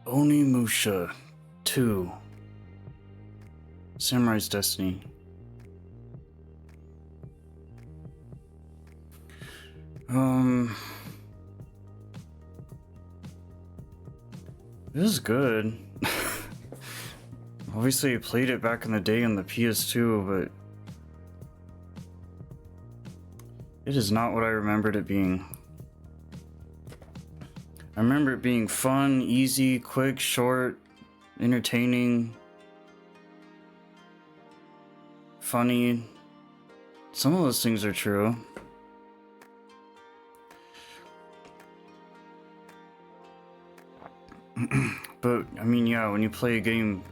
Onimusha 2 Samurai's Destiny. It was good. Obviously I played it back in the day on the PS2, but it is not what I remembered it being. I remember it being fun, easy, quick, short, entertaining, funny. Some of those things are true. But, I mean, yeah, when you play a game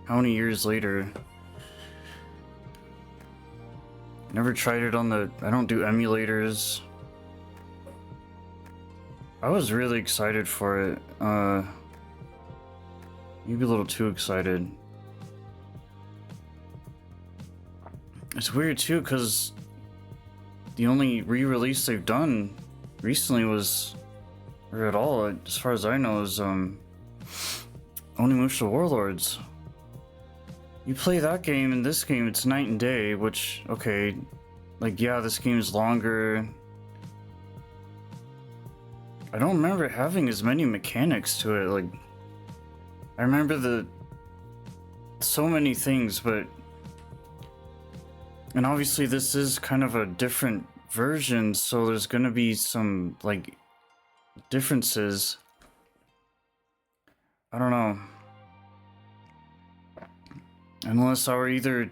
how many years later? Never tried it on the... I don't do emulators. I was really excited for it. Maybe a little too excited. It's weird too, because the only re-release they've done recently was, or at all, as far as I know, is Onimusha Warlords. You play that game and this game, it's night and day, which, okay, like, yeah, this game is longer. I don't remember having as many mechanics to it. Like, I remember so many things, but, and obviously this is kind of a different version, so there's gonna be some, like, differences. I don't know. Unless I were either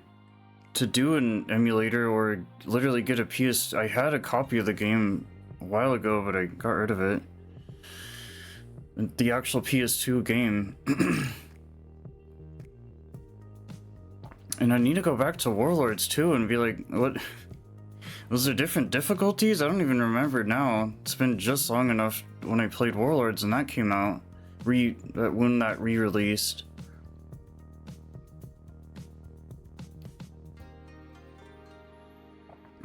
to do an emulator or literally get a PS... I had a copy of the game a while ago, but I got rid of it. The actual PS2 game. And I need to go back to Warlords too and be like, what? Was there different difficulties? I don't even remember now. It's been just long enough when I played Warlords and that came out. When that re-released.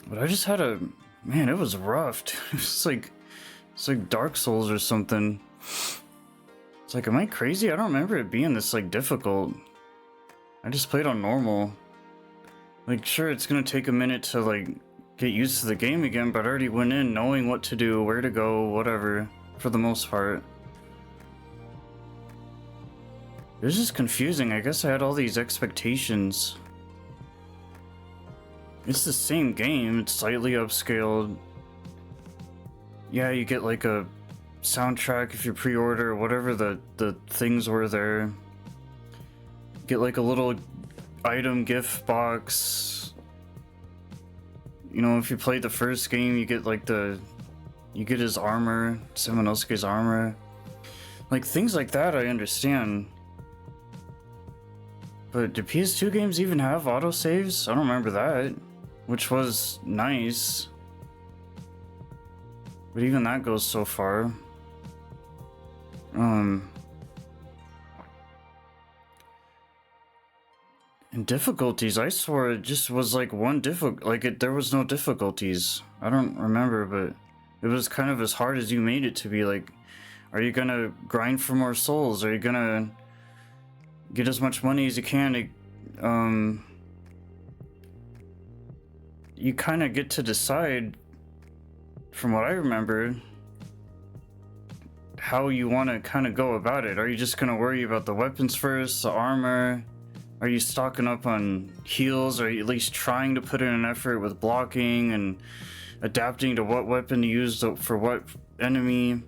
But I just had a... Man, it was rough. It's like Dark Souls or something. It's like, am I crazy? I don't remember it being this, like, difficult. I just played on normal. Like, sure, it's gonna take a minute to, like, get used to the game again, but I already went in knowing what to do, where to go, whatever, for the most part. It was just confusing. I guess I had all these expectations. It's the same game, it's slightly upscaled. Yeah, you get like a soundtrack if you pre-order, whatever the things were there. Get like a little item gift box. You know, if you played the first game, you get like you get his armor, Samanosuke's armor. Like things like that I understand. But do PS2 games even have autosaves? I don't remember that. Which was nice. But even that goes so far. And difficulties, I swore it just was like one there was no difficulties. I don't remember, but it was kind of as hard as you made it to be. Like, are you gonna grind for more souls? Are you gonna get as much money as you can to, you kind of get to decide, from what I remember, how you want to kind of go about it. Are you just going to worry about the weapons first, the armor? Are you stocking up on heals? Are you at least trying to put in an effort with blocking and adapting to what weapon to use for what enemy?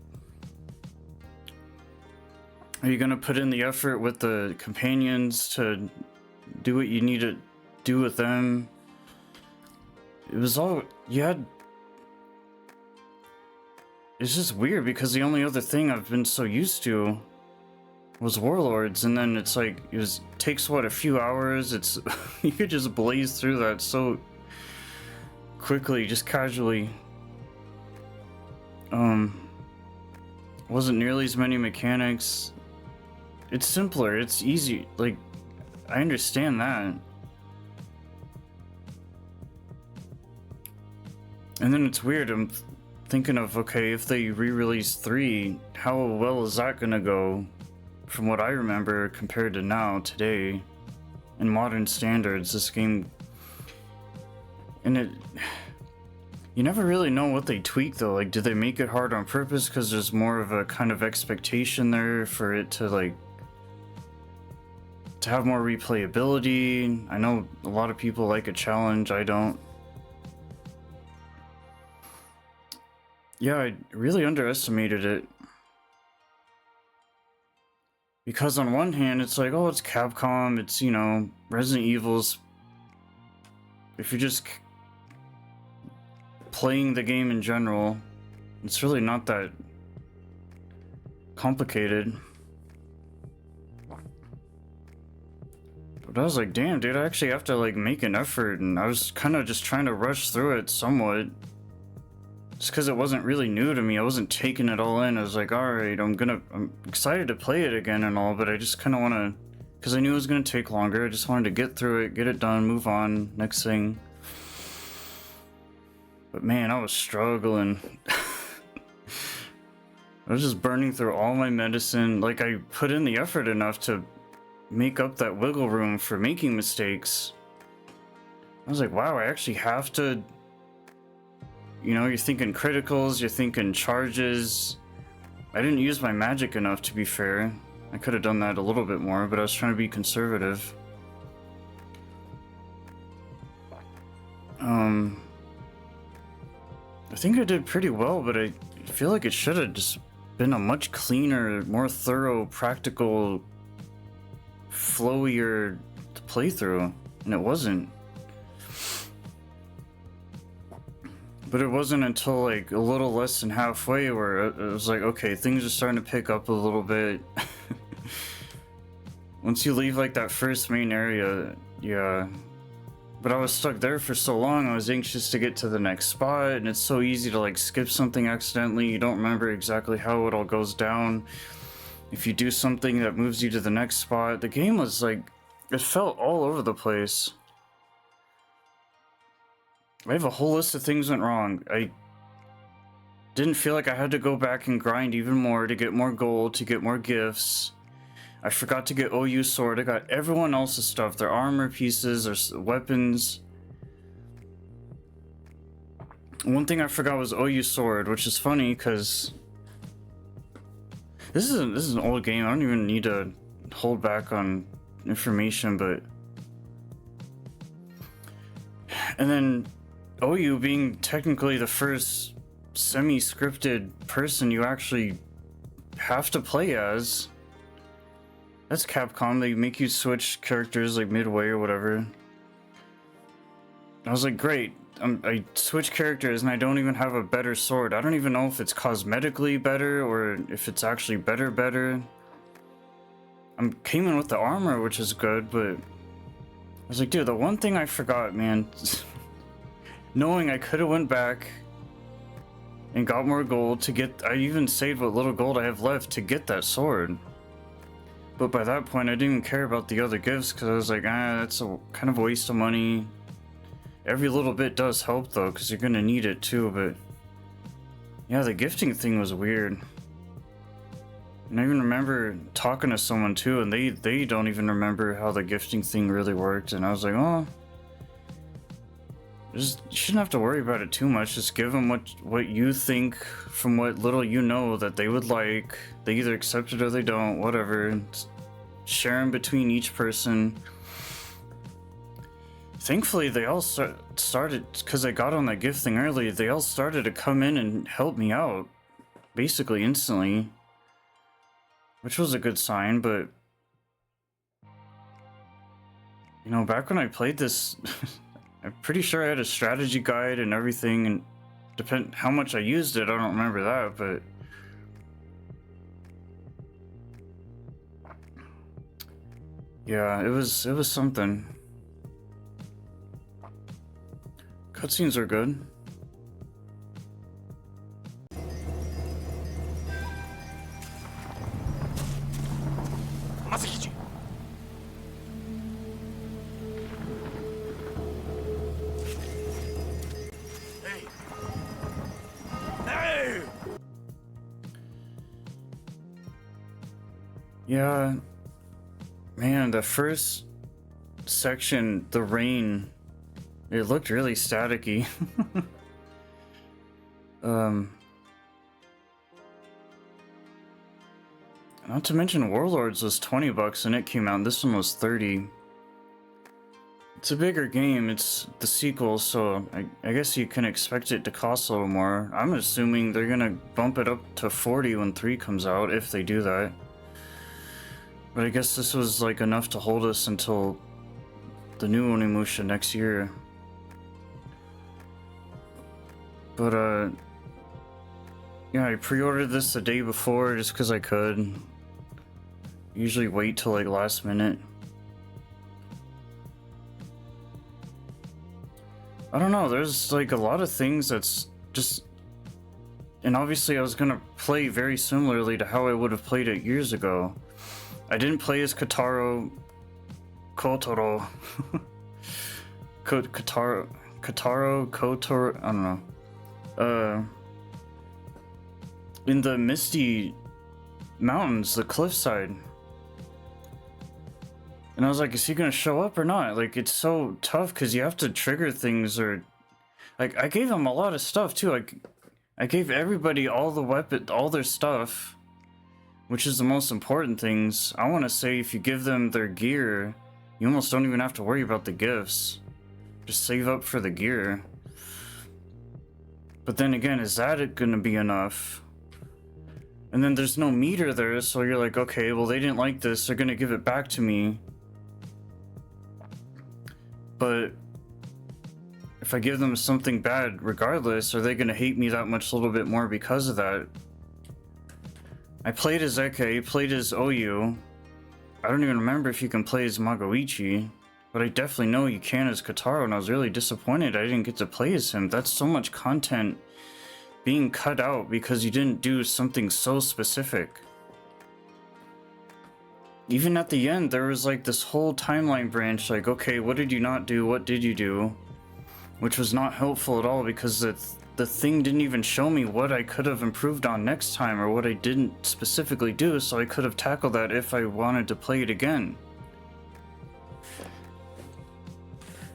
Are you going to put in the effort with the companions to do what you need to do with them? It was all, you had... It's just weird because the only other thing I've been so used to was Warlords, and then it's like, takes what, a few hours? It's, you could just blaze through that so quickly, just casually. Wasn't nearly as many mechanics. It's simpler, it's easy, like, I understand that. And then it's weird, I'm thinking of, okay, if they re-release 3, how well is that gonna go? from what I remember compared to now, today, in modern standards, this game, and you never really know what they tweak though. Like, do they make it hard on purpose because there's more of a kind of expectation there for it to like to have more replayability? I know a lot of people like a challenge, I don't. Yeah, I really underestimated it. Because on one hand, it's like, oh, it's Capcom, it's, you know, Resident Evil's. If you're just playing the game in general, it's really not that complicated. But I was like, damn, dude, I actually have to like make an effort, and I was kind of just trying to rush through it somewhat. Just because it wasn't really new to me, I wasn't taking it all in. I was like, alright, I'm excited to play it again and all, but I just kind of want to, because I knew it was going to take longer, I just wanted to get through it, get it done, move on, next thing. But man, I was struggling. I was just burning through all my medicine. Like, I put in the effort enough to make up that wiggle room for making mistakes. I was like, wow, I actually have to... You know, you're thinking criticals, you're thinking charges. I didn't use my magic enough, to be fair. I could have done that a little bit more, but I was trying to be conservative. I think I did pretty well, but I feel like it should have just been a much cleaner, more thorough, practical, flowier playthrough, and it wasn't. But it wasn't until like a little less than halfway where it was like, okay, things are starting to pick up a little bit. Once you leave like that first main area, yeah. But I was stuck there for so long, I was anxious to get to the next spot, and it's so easy to like skip something accidentally. You don't remember exactly how it all goes down. If you do something that moves you to the next spot, the game was like, it felt all over the place. I have a whole list of things went wrong. I didn't feel like I had to go back and grind even more to get more gold, to get more gifts. I forgot to get OU sword. I got everyone else's stuff, their armor pieces, their weapons. One thing I forgot was OU sword, which is funny because this is an old game. I don't even need to hold back on information, but and then OU being technically the first semi-scripted person you actually have to play as. That's Capcom, they make you switch characters like midway or whatever. I was like, great, I switch characters and I don't even have a better sword. I don't even know if it's cosmetically better or if it's actually better. I came in with the armor, which is good, but I was like, dude, the one thing I forgot, man, knowing I could have went back and got more gold to get, I even saved what little gold I have left to get that sword. But by that point, I didn't even care about the other gifts because I was like, that's a kind of a waste of money. Every little bit does help though, because you're gonna need it too, but yeah, the gifting thing was weird. And I even remember talking to someone too, and they don't even remember how the gifting thing really worked, and I was like, oh, just, you shouldn't have to worry about it too much. Just give them what you think from what little you know that they would like. They either accept it or they don't, whatever. Share them between each person. Thankfully, they all started, because I got on that gift thing early, they all started to come in and help me out, basically instantly. Which was a good sign, but you know, back when I played this, I'm pretty sure I had a strategy guide and everything, and depend how much I used it, I don't remember that, but yeah, it was something. Cutscenes are good. Yeah, man, the first section, the rain, it looked really staticky. um, Not to mention Warlords was $20 and it came out, and this one was 30. It's a bigger game, it's the sequel, so I guess you can expect it to cost a little more. I'm assuming they're gonna bump it up to 40 when 3 comes out, if they do that. But I guess this was like enough to hold us until the new Onimusha next year. But yeah, I pre-ordered this the day before just because I could. Usually wait till like last minute. I don't know, there's like a lot of things that's just... And obviously I was gonna play very similarly to how I would have played it years ago. I didn't play as Kotaro... Kotaro... I don't know. In the Misty Mountains, the cliffside. And I was like, is he gonna show up or not? Like, it's so tough because you have to trigger things, or... Like, I gave him a lot of stuff too. Like, I gave everybody all the all their stuff, which is the most important things. I want to say if you give them their gear, you almost don't even have to worry about the gifts. Just save up for the gear. But then again, is that gonna be enough? And then there's no meter there, so you're like, okay, well, they didn't like this, they're gonna give it back to me. But if I give them something bad regardless, are they gonna hate me that much a little bit more because of that? I played as Eke, played as Oyu. I don't even remember if you can play as Magoichi, but I definitely know you can as Kotaro, and I was really disappointed I didn't get to play as him. That's so much content being cut out because you didn't do something so specific. Even at the end, there was like this whole timeline branch, like, okay, what did you not do? What did you do? Which was not helpful at all because the thing didn't even show me what I could have improved on next time or what I didn't specifically do, so I could have tackled that if I wanted to play it again.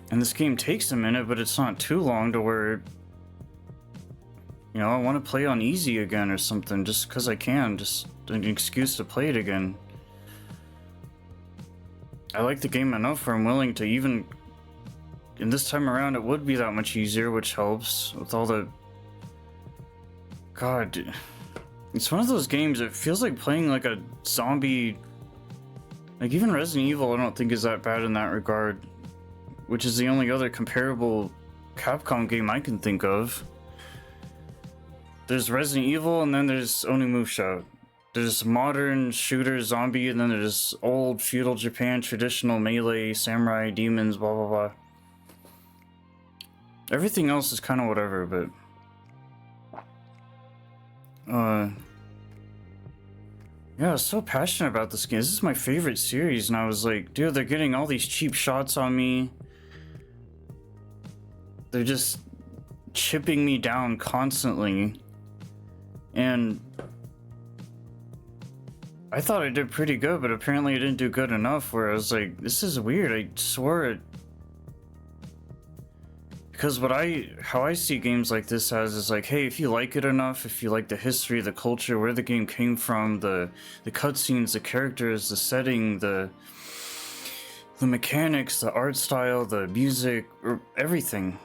And this game takes a minute, but it's not too long to where, you know, I want to play on easy again or something just because I can, just an excuse to play it again. I like the game enough where I'm willing to even... And this time around it would be that much easier, which helps with all the... God, it's one of those games, it feels like playing like a zombie... Like even Resident Evil I don't think is that bad in that regard, which is the only other comparable Capcom game I can think of. There's Resident Evil and then there's Onimusha. There's modern shooter zombie, and then there's old feudal Japan traditional melee samurai demons, blah blah blah. Everything else is kind of whatever, but yeah, I was so passionate about this game. This is my favorite series, and I was like, dude, they're getting all these cheap shots on me. They're just chipping me down constantly, and I thought I did pretty good, but apparently I didn't do good enough, where I was like, this is weird. I swore it. Because how I see games like this as is like, hey, if you like it enough, if you like the history, the culture, where the game came from, the cutscenes, the characters, the setting, the mechanics, the art style, the music, or everything,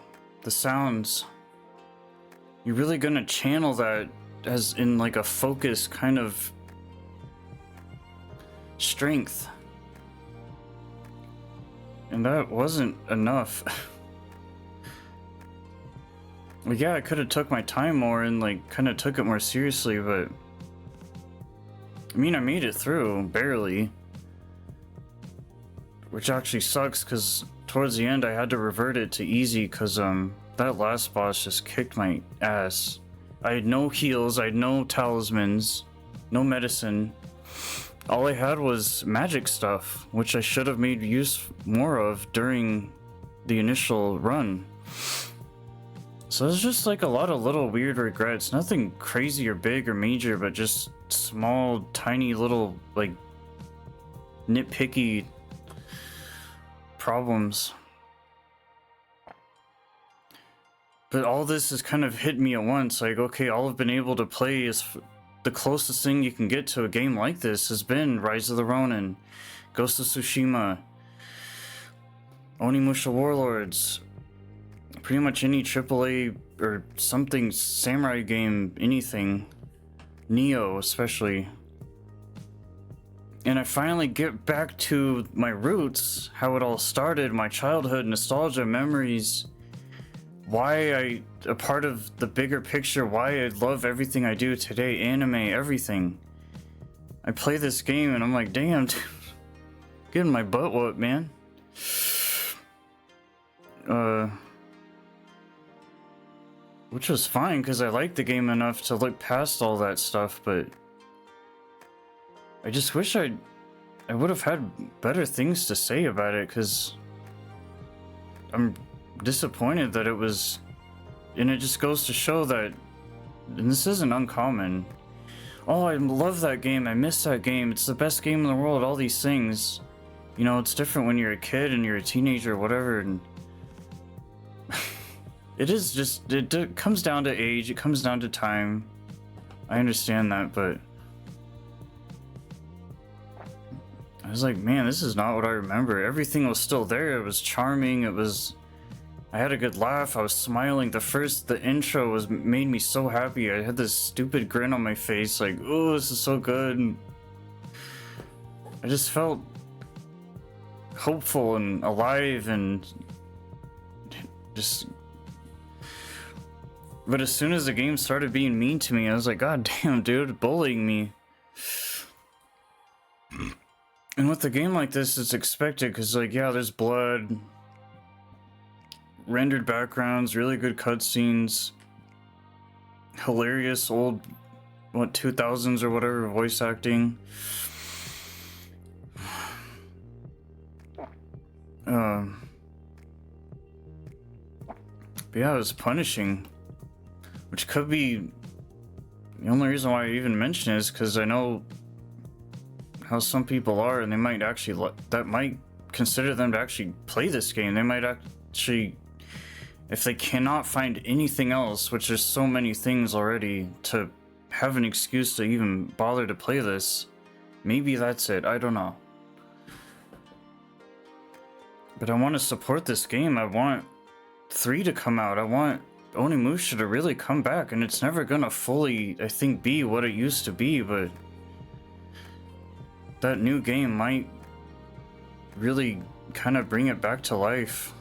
the sounds, you're really gonna channel that as in like a focus kind of strength, and that wasn't enough. Like, yeah, I could have took my time more and like kind of took it more seriously, but I mean, I made it through barely, which actually sucks because towards the end I had to revert it to easy because that last boss just kicked my ass. I had no heals, I had no talismans, no medicine. All I had was magic stuff, which I should have made use more of during the initial run. So it's just like a lot of little weird regrets. Nothing crazy or big or major, but just small, tiny little, like, nitpicky problems. But all this has kind of hit me at once. Like, okay, all I've been able to play is the closest thing you can get to a game like this has been Rise of the Ronin, Ghost of Tsushima, Onimusha Warlords, pretty much any AAA or something samurai game, anything, Neo especially. And I finally get back to my roots, how it all started, my childhood, nostalgia, memories, why a part of the bigger picture, why I love everything I do today, anime, everything. I play this game and I'm like, damn, dude, getting my butt whooped, man. Which was fine, because I liked the game enough to look past all that stuff, but I just wish I would have had better things to say about it, because I'm disappointed that it was, and it just goes to show that, and this isn't uncommon, oh, I love that game, I miss that game, it's the best game in the world, all these things. You know, it's different when you're a kid and you're a teenager or whatever, and it is just, it comes down to age, it comes down to time. I understand that, but I was like, man, this is not what I remember. Everything was still there, it was charming, I had a good laugh, I was smiling. The intro made me so happy. I had this stupid grin on my face, like, oh, this is so good. I just felt hopeful and alive and just... But as soon as the game started being mean to me, I was like, god damn, dude, bullying me. And with a game like this, it's expected, because, like, yeah, there's blood, rendered backgrounds, really good cutscenes, hilarious old, 2000s or whatever, voice acting. But yeah, it was punishing. Which could be the only reason why I even mention it is because I know how some people are, and they might actually that might consider them to actually play this game. They might actually, if they cannot find anything else, which there's so many things already to have an excuse to even bother to play this, maybe that's it. I don't know. But I want to support this game. I want 3 to come out. I want Onimusha to really come back, and it's never gonna fully, I think, be what it used to be, but that new game might really kind of bring it back to life,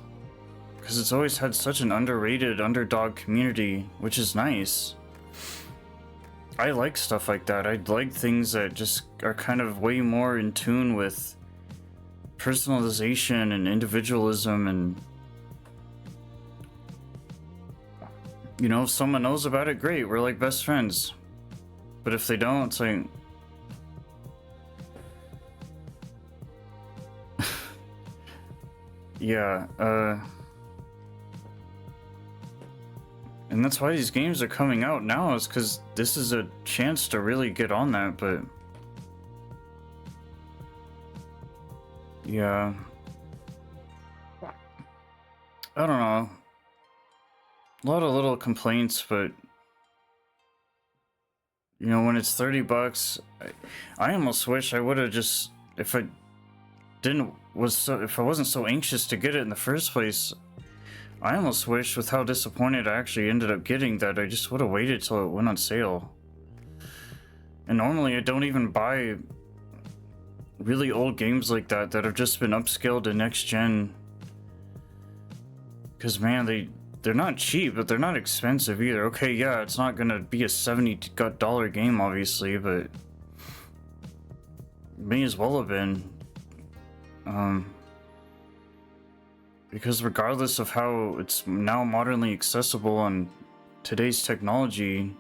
because it's always had such an underrated underdog community, which is nice. I like stuff like that. I like things that just are kind of way more in tune with personalization and individualism, and you know, if someone knows about it, great, we're like best friends. But if they don't, it's like... yeah, and that's why these games are coming out now, is because this is a chance to really get on that, but... yeah. I don't know. A lot of little complaints, but you know, when it's $30, I almost wish I would have just, if I wasn't so anxious to get it in the first place, I almost wish, with how disappointed I actually ended up getting, that I just would have waited till it went on sale. And normally I don't even buy really old games like that have just been upscaled to next gen, because man, they're not cheap, but they're not expensive either. Okay, yeah, it's not gonna be a $70 game, obviously, but may as well have been. Because regardless of how it's now modernly accessible on today's technology,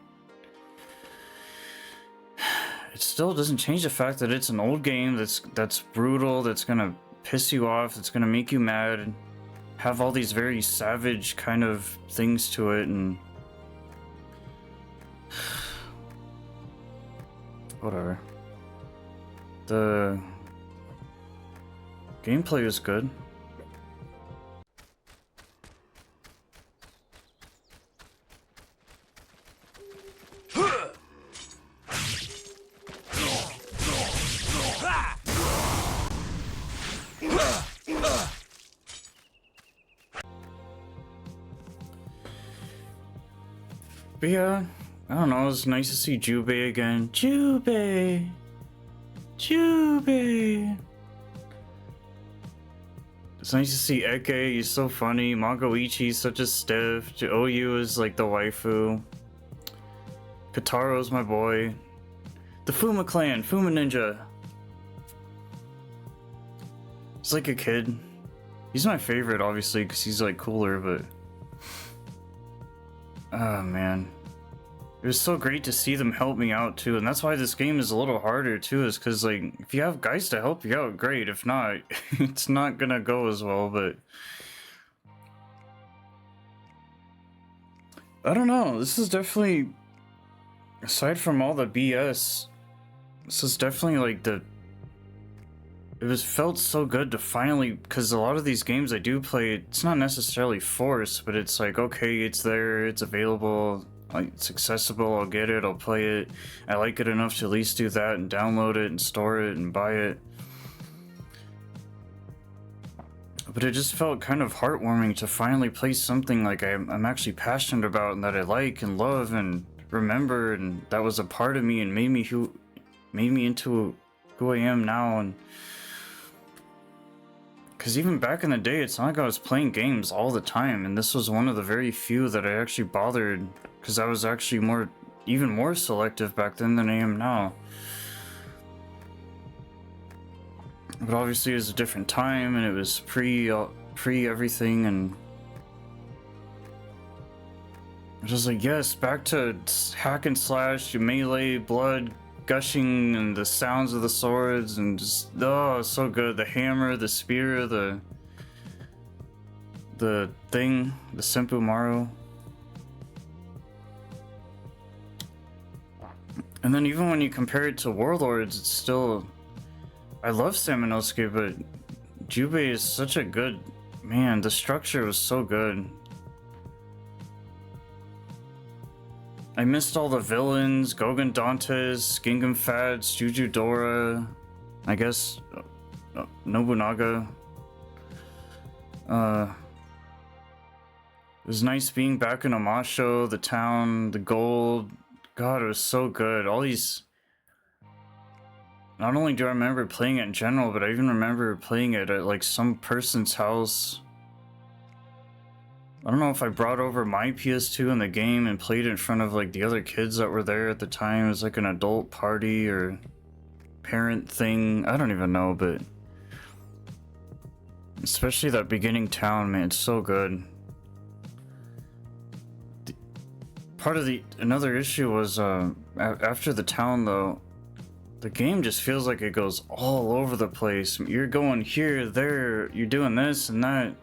it still doesn't change the fact that it's an old game that's brutal, that's gonna piss you off, that's gonna make you mad, have all these very savage kind of things to it, and whatever. Gameplay is good. But yeah, I don't know, it's nice to see Jubei again. Jubei! Jubei! It's nice to see Eke, he's so funny. Magoichi's such a stiff. Oyu is like the waifu. Kataro's my boy. The Fuma clan, Fuma Ninja. He's like a kid. He's my favorite, obviously, because he's like cooler, but... Oh man. It was so great to see them help me out too, and that's why this game is a little harder too, is because like, if you have guys to help you out, great. If not, it's not gonna go as well, but... I don't know, this is definitely... Aside from all the BS, this is definitely like the... It was felt so good to finally, because a lot of these games I do play, it's not necessarily forced, but it's like, okay, it's there, it's available, it's accessible, I'll get it, I'll play it. I like it enough to at least do that and download it and store it and buy it. But it just felt kind of heartwarming to finally play something like I'm actually passionate about and that I like and love and remember, and that was a part of me and made me into who I am now. And because even back in the day, it's not like I was playing games all the time, and this was one of the very few that I actually bothered, because I was actually even more selective back then than I am now. But obviously it was a different time, and it was pre everything, and I was just like, yes, back to hack and slash, melee, blood, gushing, and the sounds of the swords, and just, oh, so good. The hammer, the spear, the thing, the Senpu Maru. And then even when you compare it to Warlords, it's still... I love Samanosuke, but Jubei is such a good... Man, the structure was so good. I missed all the villains, Gogen Dantes, Gingham Fads, Juju Dora, I guess Nobunaga. It was nice being back in Omasho, the town, the gold. God, it was so good. All these... Not only do I remember playing it in general, but I even remember playing it at like some person's house. I don't know if I brought over my PS2 in the game and played it in front of like the other kids that were there at the time. It was like an adult party or parent thing. I don't even know, but especially that beginning town, man, it's so good. Another issue was after the town though, the game just feels like it goes all over the place. You're going here, there, you're doing this and that.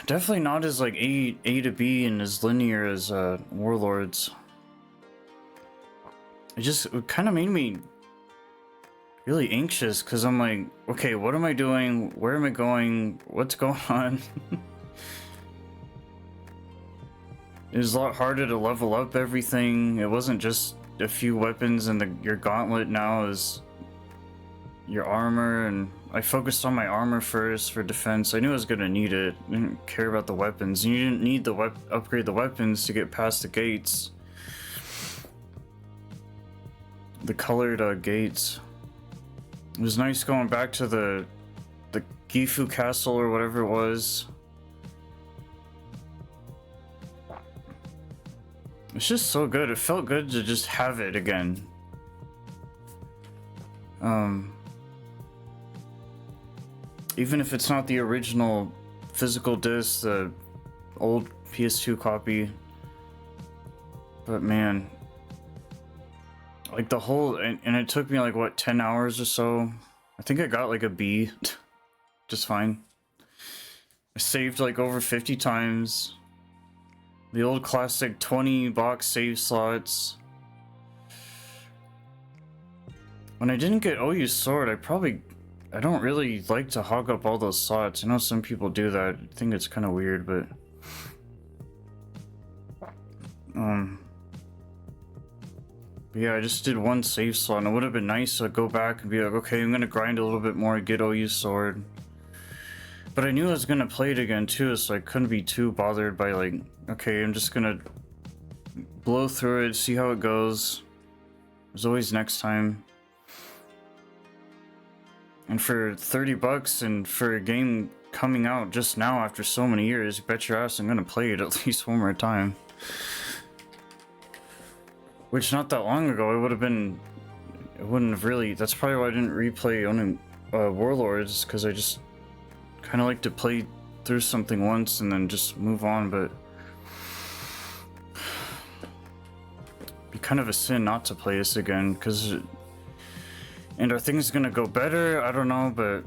Definitely not as like A to B and as linear as Warlords. It kind of made me really anxious, because I'm like, okay, what am I doing? Where am I going? What's going on? It was a lot harder to level up everything. It wasn't just a few weapons, and your gauntlet now is your armor, and I focused on my armor first for defense. I knew I was gonna need it. I didn't care about the weapons. You didn't need to upgrade the weapons to get past the gates. The colored gates. It was nice going back to the Gifu Castle or whatever it was. It's just so good. It felt good to just have it again. Even if it's not the original physical disc, the old PS2 copy. But man, like the whole, and it took me like what, 10 hours or so. I think I got like a B, just fine. I saved like over 50 times. The old classic 20 box save slots. When I didn't get Oyu's sword, I probably I don't really like to hog up all those slots. I know some people do that. I think it's kind of weird, but yeah, I just did one save slot, and it would have been nice to go back and be like, okay, I'm gonna grind a little bit more, get OU sword. But I knew I was gonna play it again too, so I couldn't be too bothered by like, okay, I'm just gonna blow through it, see how it goes. There's always next time. And for 30 bucks and for a game coming out just now after so many years, bet your ass I'm gonna play it at least one more time. Which not that long ago, it would have been, it wouldn't have really, that's probably why I didn't replay Warlords, because I just kind of like to play through something once and then just move on, but it'd be kind of a sin not to play this again, because and are things gonna go better? I don't know, but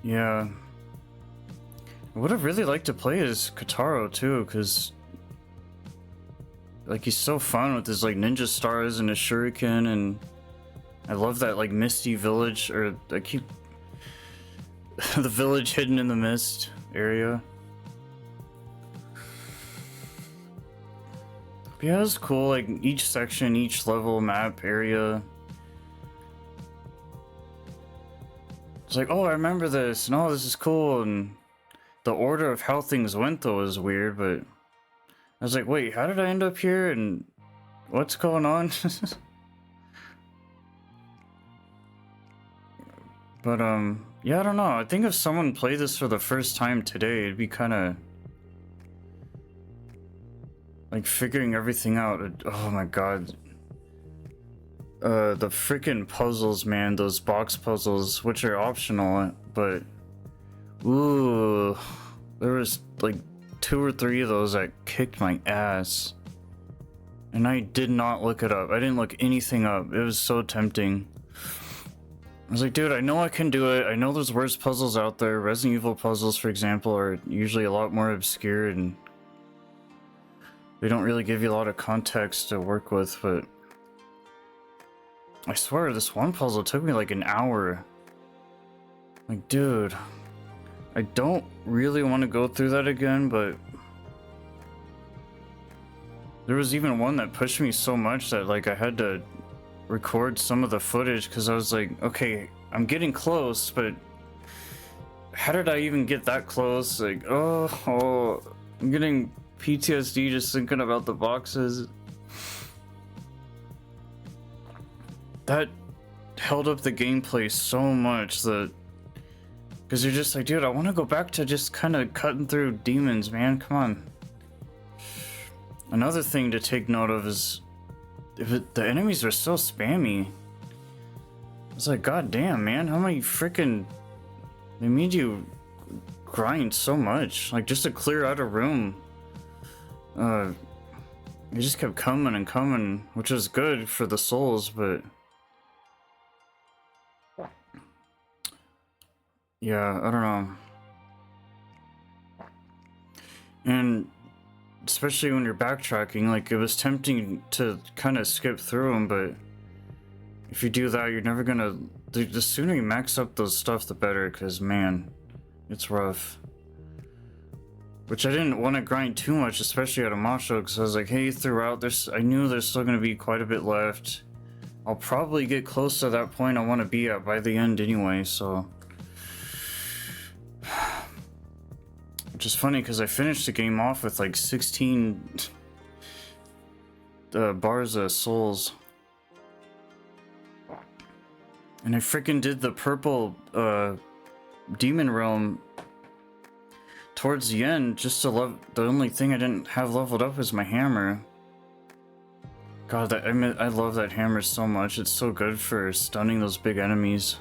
yeah, I would have really liked to play as Kataro too, because like he's so fun with his like ninja stars and his shuriken, and I love that like misty village, or I keep the village hidden in the mist area. But yeah, it's cool, like each section, each level, map, area. It's like, oh, I remember this, and oh, this is cool, and the order of how things went though is weird, but I was like, wait, how did I end up here, and what's going on? But yeah, I don't know. I think if someone played this for the first time today, it'd be kind of like figuring everything out. Oh my god. The freaking puzzles, man, those box puzzles, which are optional, but ooh, there was like 2 or 3 of those that kicked my ass. And I did not look it up. I didn't look anything up. It was so tempting. I was like, dude, I know I can do it. I know there's worse puzzles out there. Resident Evil puzzles, for example, are usually a lot more obscure and they don't really give you a lot of context to work with, but I swear this one puzzle took me like an hour. Like, dude, I don't really want to go through that again, but there was even one that pushed me so much that like I had to record some of the footage because I was like, okay, I'm getting close, but how did I even get that close? Like, oh, I'm getting PTSD just thinking about the boxes. That held up the gameplay so much that, because you're just like, dude, I want to go back to just kind of cutting through demons, man. Come on. Another thing to take note of is the enemies are so spammy. It's like, god damn, man, how many freaking, they made you grind so much, like just to clear out a room. It just kept coming and coming, which is good for the souls, but yeah, I don't know. And especially when you're backtracking, like it was tempting to kind of skip through them, but if you do that, you're never gonna, the sooner you max up those stuff, the better, because man, it's rough. Which I didn't want to grind too much, especially at Onimusha, because I was like, hey, throughout this, I knew there's still gonna be quite a bit left. I'll probably get close to that point I want to be at by the end anyway, so. Which is funny because I finished the game off with like 16 bars of souls. And I freaking did the purple demon realm towards the end just to love. The only thing I didn't have leveled up is my hammer. God, I love that hammer so much. It's so good for stunning those big enemies.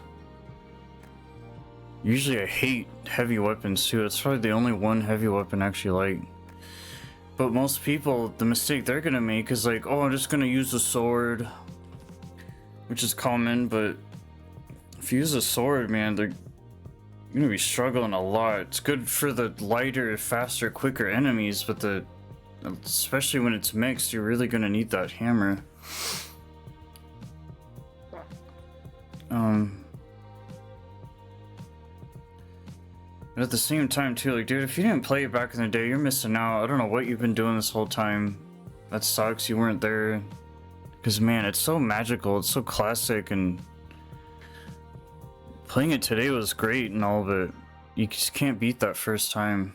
Usually I hate heavy weapons too. It's probably the only one heavy weapon I actually like. But most people, the mistake they're gonna make is like, oh, I'm just gonna use a sword. Which is common, but if you use a sword, man, you're gonna be struggling a lot. It's good for the lighter, faster, quicker enemies, but especially when it's mixed, you're really gonna need that hammer. But at the same time too, like, dude, if you didn't play it back in the day, you're missing out. I don't know what you've been doing this whole time. That sucks, you weren't there. Because, man, it's so magical, it's so classic, and playing it today was great and all, but you just can't beat that first time.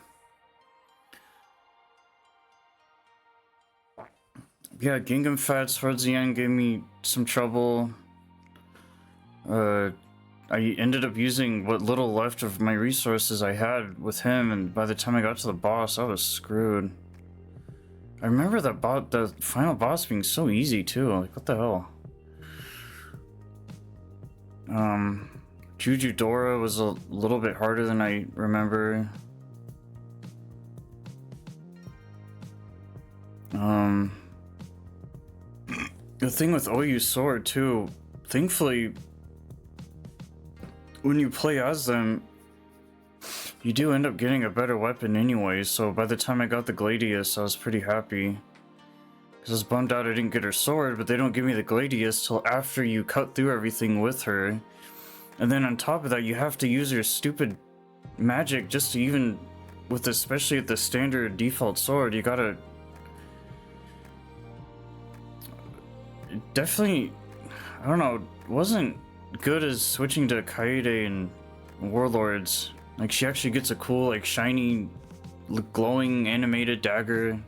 Yeah, Gingham Fats towards the end gave me some trouble. I ended up using what little left of my resources I had with him, and by the time I got to the boss, I was screwed. I remember the final boss being so easy too. Like, what the hell? Jujudora was a little bit harder than I remember. The thing with Oyu Sword too, thankfully, when you play as them, you do end up getting a better weapon anyway, so by the time I got the Gladius, I was pretty happy. Because I was bummed out I didn't get her sword, but they don't give me the Gladius till after you cut through everything with her. And then on top of that, you have to use your stupid magic just to even, with especially at the standard default sword, you gotta... Definitely, I don't know, it wasn't good as switching to Kaede and Warlords. Like, she actually gets a cool, like, shiny, glowing animated dagger.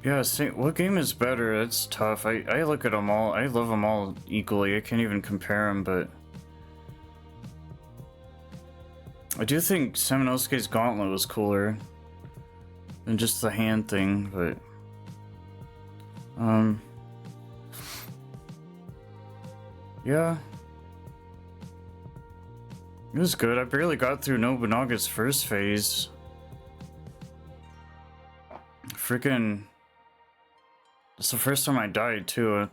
Yeah, what game is better? It's tough. I look at them all. I love them all equally. I can't even compare them, but I do think Samanosuke's Gauntlet was cooler than just the hand thing, but yeah, it was good. I barely got through Nobunaga's first phase. Freaking, it's the first time I died too.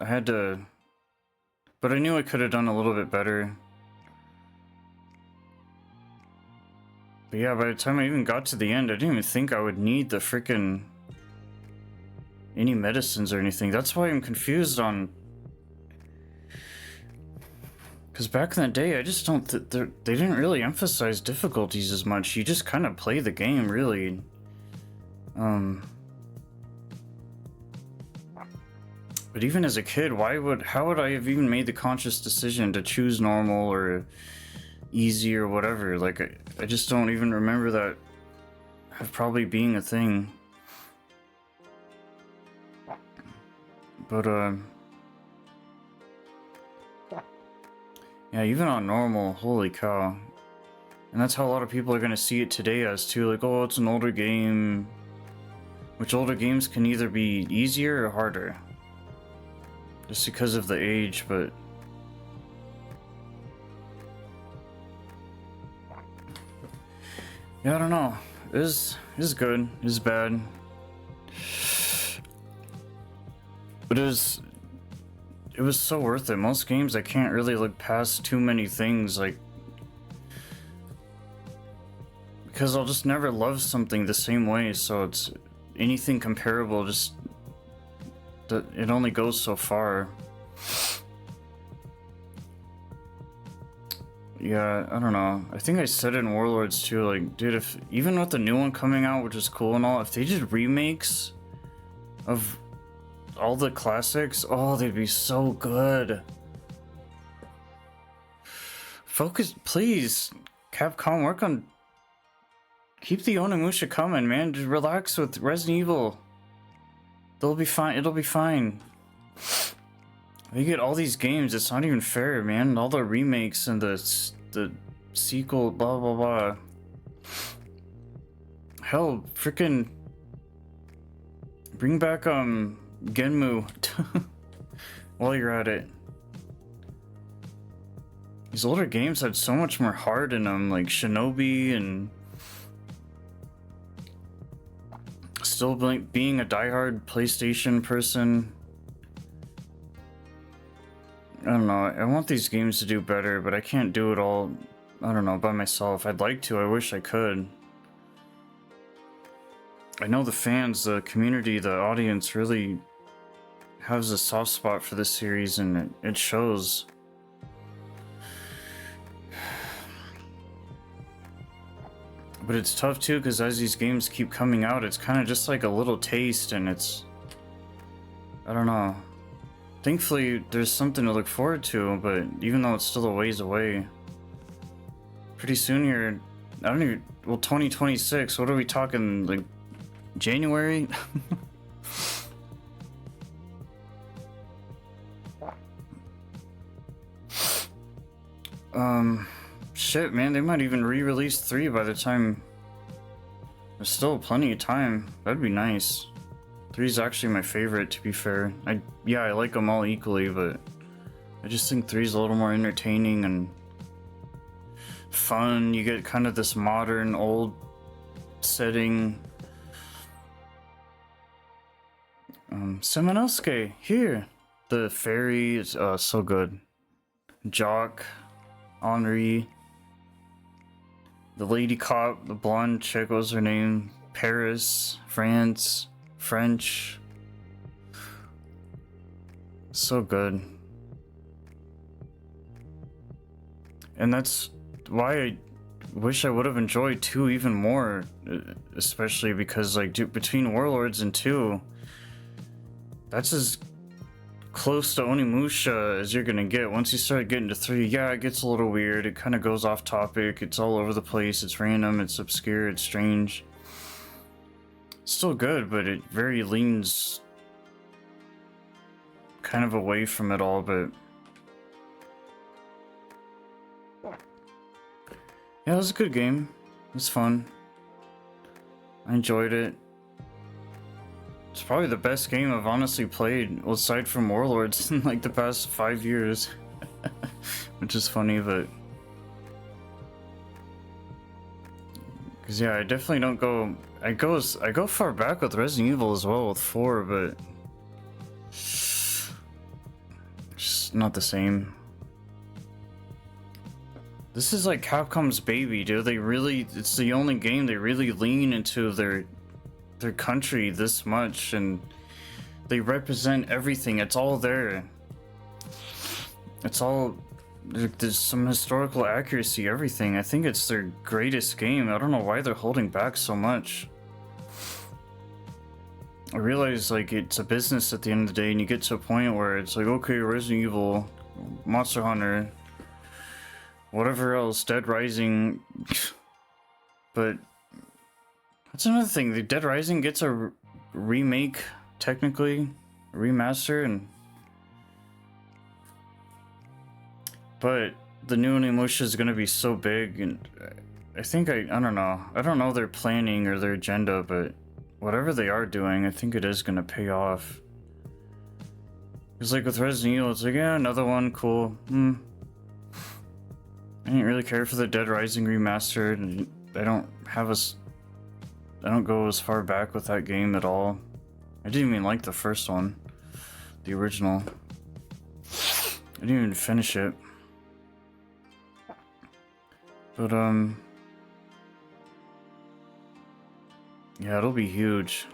I had to, but I knew I could have done a little bit better. But yeah, by the time I even got to the end, I didn't even think I would need the freaking any medicines or anything. That's why I'm confused on, because back in the day, I just don't they didn't really emphasize difficulties as much. You just kind of play the game, really. But even as a kid, how would I have even made the conscious decision to choose normal or easy or whatever? Like, I just don't even remember that probably being a thing. But yeah, even on normal, holy cow. And that's how a lot of people are gonna see it today as too, like, oh, it's an older game. Which older games can either be easier or harder. Just because of the age, but yeah, I don't know. It was good. It was bad. But it was so worth it. Most games I can't really look past too many things, like, because I'll just never love something the same way, so it's anything comparable, just it only goes so far. Yeah, I don't know. I think I said it in Warlords too, like, dude, if even with the new one coming out, which is cool and all, if they did remakes of all the classics, oh, they'd be so good. Focus, please, Capcom, work on, keep the Onimusha coming, man. Just relax with Resident Evil. They'll be fine. It'll be fine. They get all these games. It's not even fair, man. All the remakes and the sequel, blah blah blah. Hell, freaking bring back Genmu while you're at it. These older games had so much more heart in them, like Shinobi, and still being a diehard PlayStation person. I don't know, I want these games to do better, but I can't do it all, I don't know, by myself. I'd like to, I wish I could. I know the fans, the community, the audience really has a soft spot for this series, and it shows. But it's tough too, because as these games keep coming out, it's kind of just like a little taste, and it's, I don't know. Thankfully, there's something to look forward to, but even though it's still a ways away, pretty soon here, I don't even, well, 2026, what are we talking, like, January? Shit, man, they might even re-release 3 by the time. There's still plenty of time. That'd be nice. 3 is actually my favorite, to be fair. Yeah, I like them all equally, but I just think 3 is a little more entertaining and fun. You get kind of this modern, old setting. Semenosuke, here. The fairy is so good. Jock, Henri. The lady cop, the blonde chick, what was her name? Paris, France, French. So good. And that's why I wish I would have enjoyed 2 even more, especially because, like, between Warlords and 2, that's as close to Onimusha as you're gonna get. Once you start getting to 3, yeah, it gets a little weird. It kind of goes off topic. It's all over the place. It's random. It's obscure. It's strange. It's still good, but it very leans kind of away from it all. But yeah, it was a good game. It was fun. I enjoyed it. It's probably the best game I've honestly played, well, aside from Warlords, in like the past 5 years. Which is funny, but... Because yeah, I definitely don't go... I go far back with Resident Evil as well, with 4, but... Just not the same. This is like Capcom's baby, dude. They really... It's the only game they really lean into their country this much, and they represent everything. It's all there. It's all, there's some historical accuracy, everything. I think it's their greatest game. I don't know why they're holding back so much. I realize, like, it's a business at the end of the day, and you get to a point where it's like, okay, Resident Evil, Monster Hunter, whatever else, Dead Rising, but that's another thing. The Dead Rising gets a remake, technically, a remaster, but the new Onimusha is gonna be so big, and I think I don't know. I don't know their planning or their agenda, but whatever they are doing, I think it is gonna pay off. It's like with Resident Evil, it's like, yeah, another one, cool. I didn't really care for the Dead Rising remastered, and I don't go as far back with that game at all. I didn't even like the first one, the original. I didn't even finish it. But yeah, it'll be huge.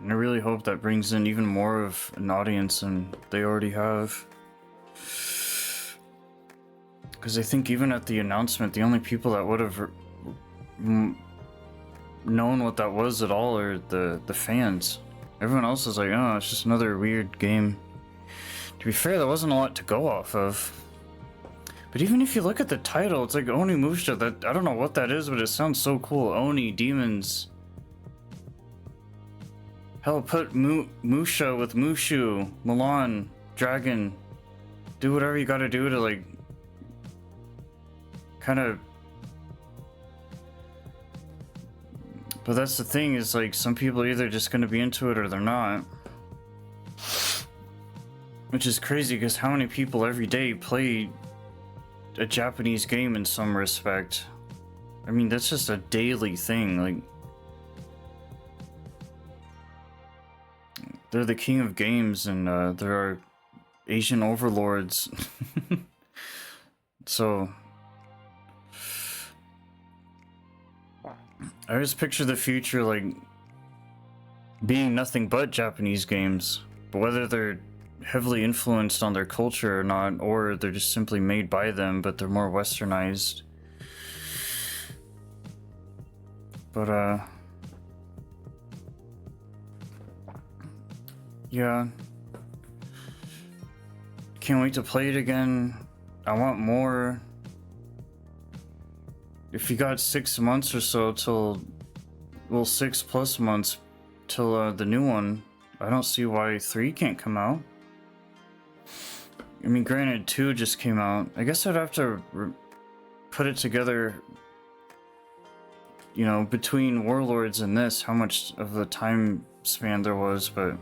And I really hope that brings in even more of an audience than they already have. Because I think even at the announcement, the only people that would have known what that was at all are the fans. Everyone else is like, oh, it's just another weird game. To be fair, there wasn't a lot to go off of. But even if you look at the title, it's like Onimusha. That, I don't know what that is, but it sounds so cool. Oni, demons. Hell, put Musha with Mushu, Milan, dragon. Do whatever you gotta do to, like, kind of... But that's the thing, is like, some people are either just gonna be into it or they're not. Which is crazy, because how many people every day play a Japanese game in some respect? I mean, that's just a daily thing. Like, they're the king of games, and there are Asian overlords. So I just picture the future like being nothing but Japanese games, but whether they're heavily influenced on their culture or not, or they're just simply made by them, but they're more westernized. But yeah, can't wait to play it again. I want more. If you got 6 months or so till, well, 6+ months till the new one, I don't see why 3 can't come out. I mean, granted, 2 just came out. I guess I'd have to put it together, you know, between Warlords and this, how much of the time span there was, but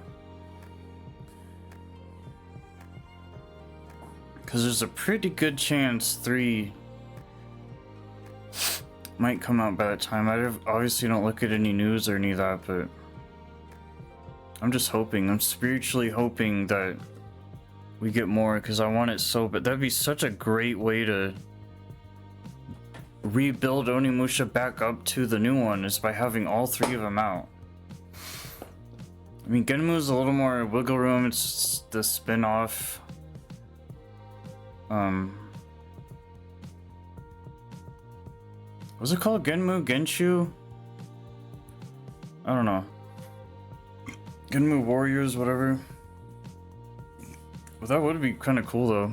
because there's a pretty good chance 3 might come out by that time. I obviously don't look at any news or any of that, but I'm just hoping. I'm spiritually hoping that we get more, because I want it so, but that'd be such a great way to rebuild Onimusha back up to the new one, is by having all 3 of them out. I mean, Genmu's a little more wiggle room. It's the spin-off. Was it called Genmu? Genshu? I don't know. Genmu Warriors, whatever. Well, that would be kind of cool, though.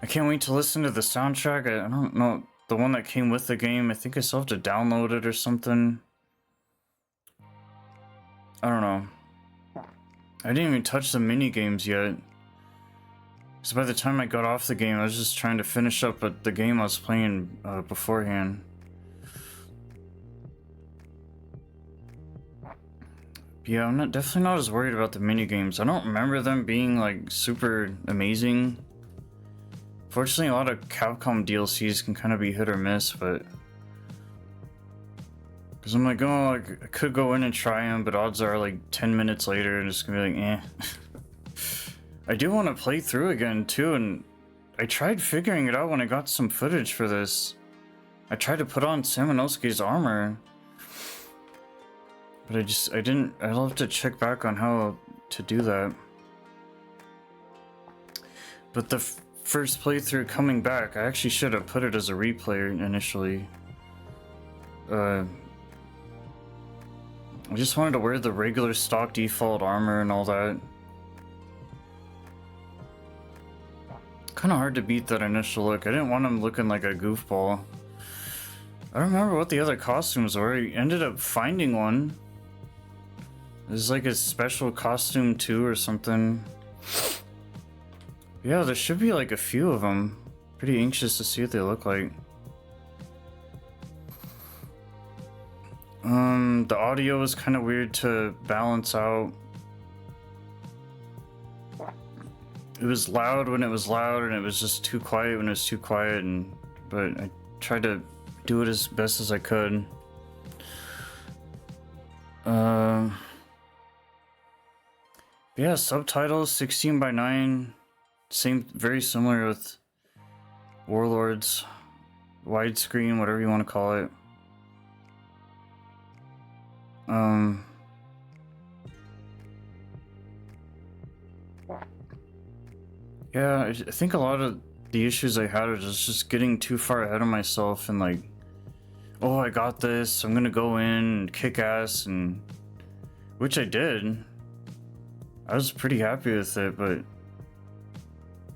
I can't wait to listen to the soundtrack. I don't know. The one that came with the game. I think I still have to download it or something. I don't know. I didn't even touch the mini games yet. Because by the time I got off the game, I was just trying to finish up the game I was playing beforehand. Yeah, I'm definitely not as worried about the mini games. I don't remember them being like super amazing. Fortunately, a lot of Capcom DLCs can kind of be hit or miss, but because I'm like, oh, I could go in and try them, but odds are like 10 minutes later, and it's gonna be like, eh. I do want to play through again too, and I tried figuring it out when I got some footage for this. I tried to put on Samanosuke's armor, but I didn't. I'll have to check back on how to do that. But the first playthrough coming back, I actually should have put it as a replay initially. I just wanted to wear the regular stock default armor and all that. Kind of hard to beat that initial look. I didn't want him looking like a goofball. I don't remember what the other costumes were. I ended up finding one. There's like a special costume too or something. Yeah, there should be like a few of them. Pretty anxious to see what they look like. The audio was kind of weird to balance out. It was loud when it was loud, and it was just too quiet when it was too quiet, but I tried to do it as best as I could. Yeah, subtitles 16:9, same, very similar with Warlords, widescreen, whatever you want to call it. Yeah, I think a lot of the issues I had was just getting too far ahead of myself and like, oh, I got this, I'm gonna go in and kick ass, and which I did. I was pretty happy with it, but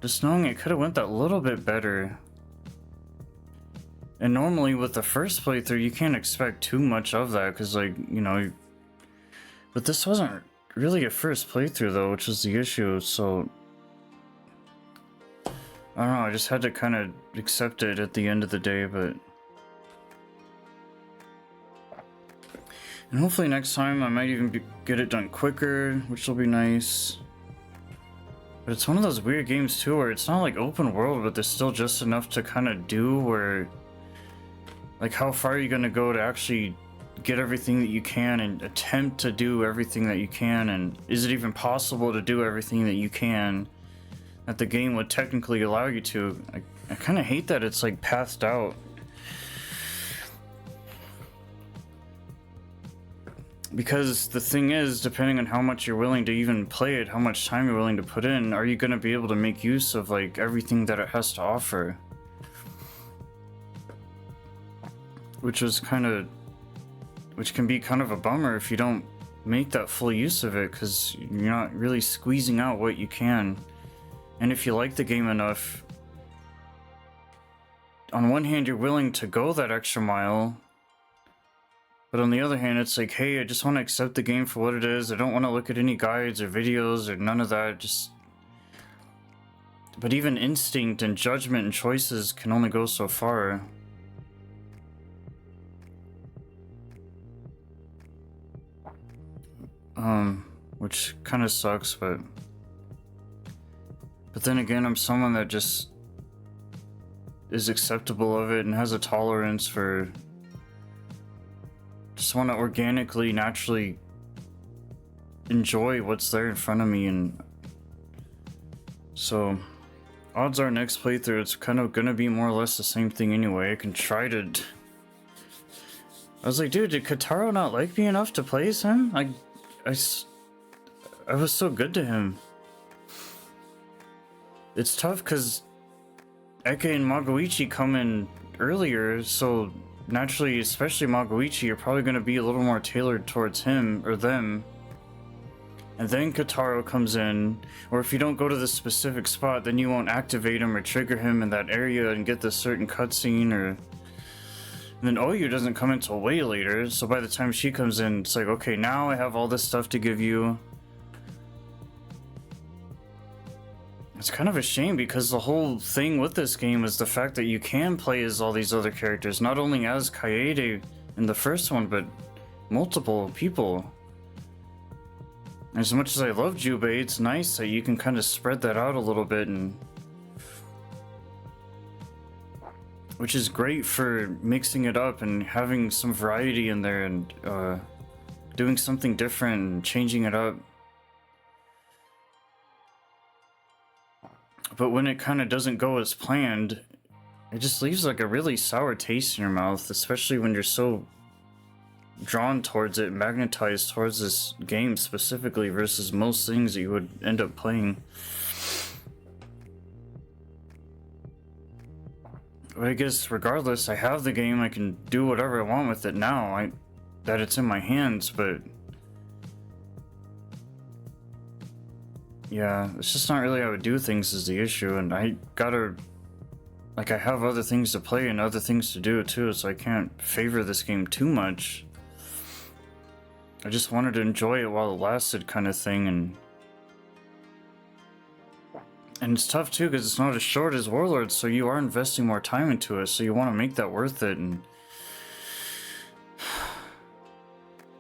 just knowing it could have went that little bit better. And normally with the first playthrough, you can't expect too much of that, because like, you know, but this wasn't really a first playthrough though, which was the issue, so I don't know, I just had to kind of accept it at the end of the day, but and hopefully next time I might even get it done quicker, which will be nice. But it's one of those weird games too, where it's not like open world, but there's still just enough to kind of do where, like, how far are you gonna go to actually get everything that you can and attempt to do everything that you can, and is it even possible to do everything that you can that the game would technically allow you to? I kind of hate that it's like pathed out. Because the thing is, depending on how much you're willing to even play it, how much time you're willing to put in, are you going to be able to make use of like everything that it has to offer? Which can be kind of a bummer if you don't make that full use of it, because you're not really squeezing out what you can. And if you like the game enough, on one hand you're willing to go that extra mile, but on the other hand it's like, hey, I just want to accept the game for what it is. I don't want to look at any guides or videos or none of that. But even instinct and judgment and choices can only go so far. Which kind of sucks, but then again, I'm someone that just is acceptable of it and has a tolerance for just want to organically, naturally enjoy what's there in front of me. And so odds are next playthrough it's kind of gonna be more or less the same thing anyway. I can try to... I was like, dude, did Kotaro not like me enough to play as him? I was so good to him. It's tough because Eke and Magoichi come in earlier, so naturally, especially Magoichi, you're probably going to be a little more tailored towards him or them. And then Kotaro comes in, or if you don't go to the specific spot, then you won't activate him or trigger him in that area and get this certain cutscene, or... And then Oyu doesn't come until way later, so by the time she comes in, it's like, okay, now I have all this stuff to give you. It's kind of a shame because the whole thing with this game is the fact that you can play as all these other characters, not only as Kaede in the first one, but multiple people. As much as I love Jubei, it's nice that you can kind of spread that out a little bit, and which is great for mixing it up and having some variety in there and doing something different and changing it up. But when it kind of doesn't go as planned, it just leaves like a really sour taste in your mouth, especially when you're so drawn towards it, magnetized towards this game specifically versus most things that you would end up playing. But I guess regardless, I have the game, I can do whatever I want with it now, that it's in my hands, but yeah, it's just not really how I do things is the issue, and I gotta, like, I have other things to play and other things to do too, so I can't favor this game too much. I just wanted to enjoy it while it lasted, kind of thing, and it's tough too because it's not as short as Warlords, so you are investing more time into it, so you want to make that worth it. And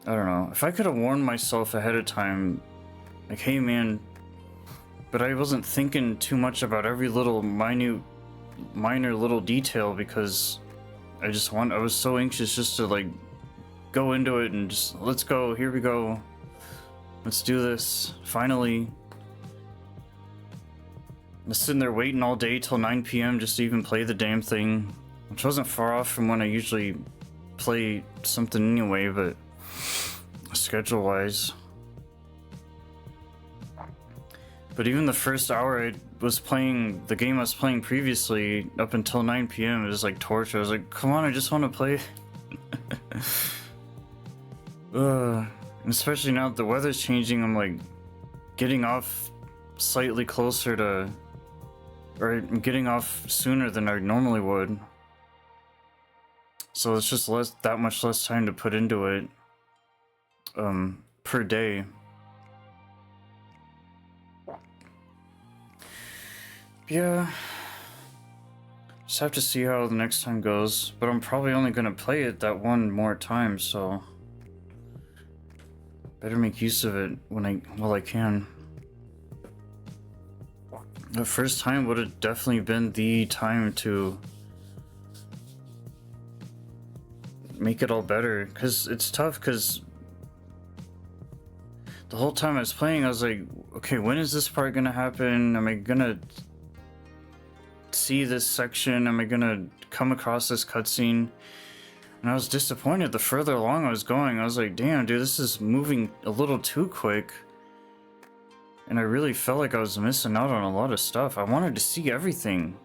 I don't know, if I could have warned myself ahead of time, like, hey man, but I wasn't thinking too much about every little minor little detail because I was so anxious just to like go into it and just, let's go, here we go, let's do this, finally. I was sitting there waiting all day till 9 p.m. just to even play the damn thing, which wasn't far off from when I usually play something anyway, but schedule-wise. But even the first hour I was playing the game I was playing previously up until 9 p.m. it was like torture. I was like, come on, I just want to play. And especially now that the weather's changing, I'm like getting off slightly closer to, or I'm getting off sooner than I normally would. So it's just that much less time to put into it per day. Yeah, just have to see how the next time goes, but I'm probably only gonna play it that one more time, so better make use of it while I can. The first time would have definitely been the time to make it all better, because it's tough, because the whole time I was playing I was like, okay, when is this part gonna happen? Am I gonna see this section? Am I gonna come across this cutscene? And I was disappointed the further along I was going. I was like, damn, dude, this is moving a little too quick. And I really felt like I was missing out on a lot of stuff. I wanted to see everything.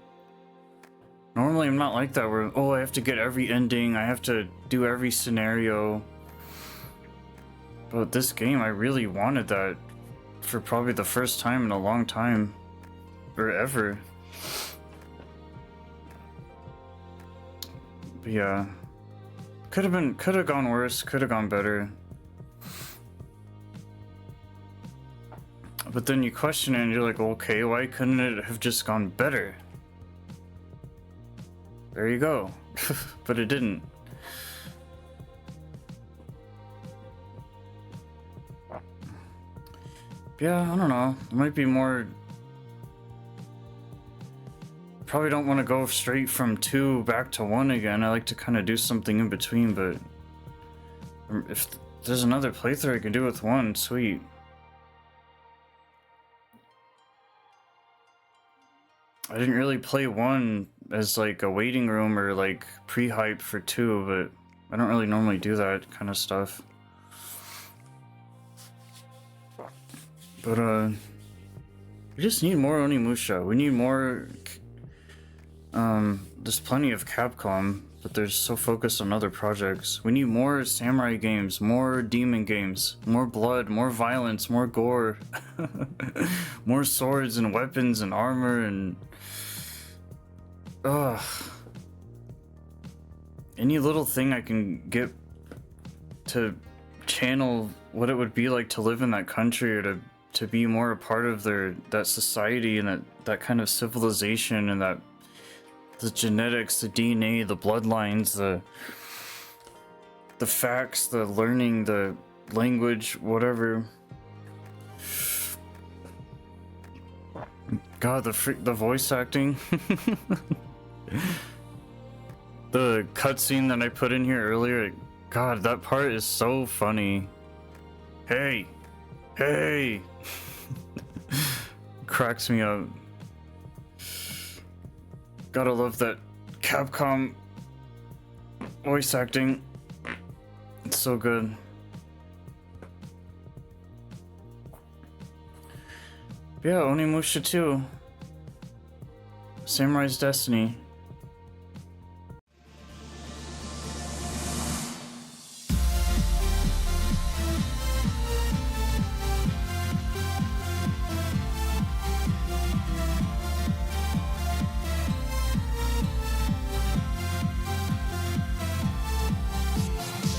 Normally I'm not like that where, oh, I have to get every ending. I have to do every scenario. But this game, I really wanted that for probably the first time in a long time. Or ever. But yeah. Could have gone worse, could have gone better. But then you question it and you're like, okay, why couldn't it have just gone better? There you go. But it didn't. Yeah, I don't know. It might be more... Probably don't want to go straight from 2 back to 1 again. I like to kind of do something in between, but if there's another playthrough I can do with 1, sweet. I didn't really play 1 as like a waiting room or like pre-hype for 2, but I don't really normally do that kind of stuff. But we just need more Onimusha. We need more. There's plenty of Capcom, but they're so focused on other projects. We need more samurai games, more demon games, more blood, more violence, more gore, more swords and weapons and armor and... Ugh. Any little thing I can get to channel what it would be like to live in that country or to be more a part of that society and that kind of civilization and that the genetics, the DNA, the bloodlines, the facts, the learning, the language, whatever. God, the voice acting. The cutscene that I put in here earlier, God, that part is so funny. Hey, hey, cracks me up. Gotta love that Capcom voice acting. It's so good. Yeah, Onimusha 2. Samurai's Destiny.